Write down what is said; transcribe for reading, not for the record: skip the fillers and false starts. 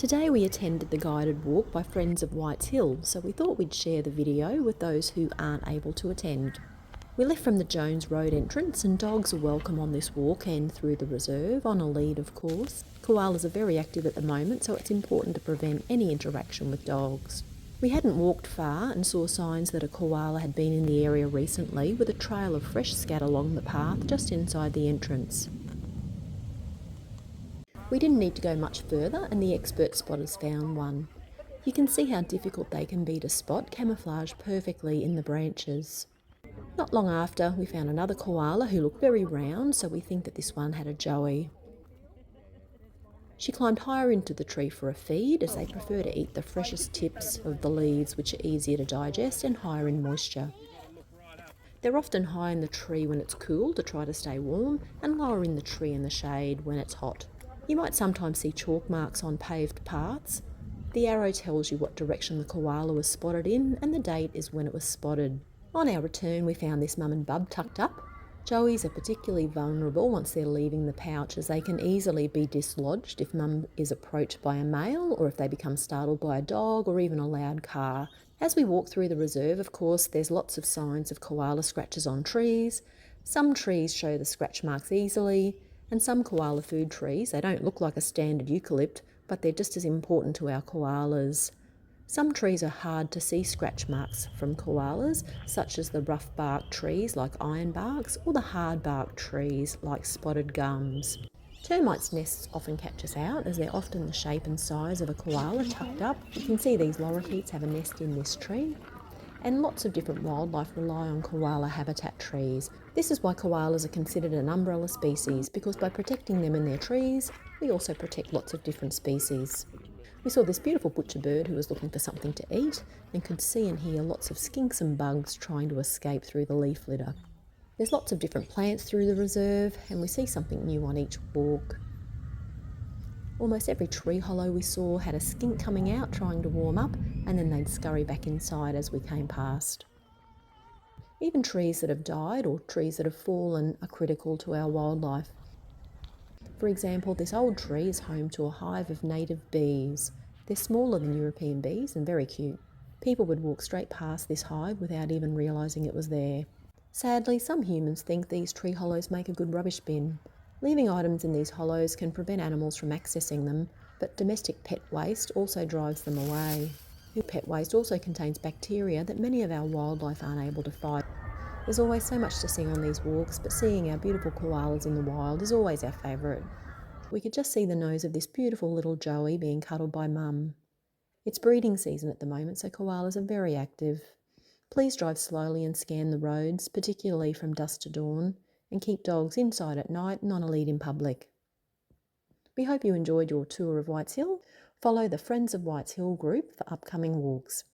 Today we attended the guided walk by Friends of Whites Hill, so we thought we'd share the video with those who aren't able to attend. We left from the Jones Road entrance and dogs are welcome on this walk and through the reserve, on a lead of course. Koalas are very active at the moment, so it's important to prevent any interaction with dogs. We hadn't walked far and saw signs that a koala had been in the area recently, with a trail of fresh scat along the path just inside the entrance. We didn't need to go much further and the expert spotters found one. You can see how difficult they can be to spot, camouflaged perfectly in the branches. Not long after, we found another koala who looked very round, so we think that this one had a joey. She climbed higher into the tree for a feed, as they prefer to eat the freshest tips of the leaves, which are easier to digest and higher in moisture. They're often high in the tree when it's cool to try to stay warm, and lower in the tree in the shade when it's hot. You might sometimes see chalk marks on paved paths. The arrow tells you what direction the koala was spotted in, and the date is when it was spotted. On our return, we found this mum and bub tucked up. Joeys are particularly vulnerable once they're leaving the pouch, as they can easily be dislodged if mum is approached by a male, or if they become startled by a dog or even a loud car. As we walk through the reserve, of course, there's lots of signs of koala scratches on trees. Some trees show the scratch marks easily, and some koala food trees, they don't look like a standard eucalypt, but they're just as important to our koalas. Some trees are hard to see scratch marks from koalas, such as the rough bark trees like ironbarks, or the hard bark trees like spotted gums. Termites' nests often catch us out, as they're often the shape and size of a koala tucked up. You can see these lorikeets have a nest in this tree. And lots of different wildlife rely on koala habitat trees. This is why koalas are considered an umbrella species, because by protecting them in their trees, we also protect lots of different species. We saw this beautiful butcher bird who was looking for something to eat and could see and hear lots of skinks and bugs trying to escape through the leaf litter. There's lots of different plants through the reserve, and we see something new on each walk. Almost every tree hollow we saw had a skink coming out trying to warm up, and then they'd scurry back inside as we came past. Even trees that have died or trees that have fallen are critical to our wildlife. For example, this old tree is home to a hive of native bees. They're smaller than European bees and very cute. People would walk straight past this hive without even realising it was there. Sadly, some humans think these tree hollows make a good rubbish bin. Leaving items in these hollows can prevent animals from accessing them, but domestic pet waste also drives them away. Pet waste also contains bacteria that many of our wildlife aren't able to fight. There's always so much to see on these walks, but seeing our beautiful koalas in the wild is always our favourite. We could just see the nose of this beautiful little joey being cuddled by mum. It's breeding season at the moment, so koalas are very active. Please drive slowly and scan the roads, particularly from dusk to dawn, and keep dogs inside at night and on a lead in public. We hope you enjoyed your tour of Whites Hill. Follow the Friends of Whites Hill group for upcoming walks.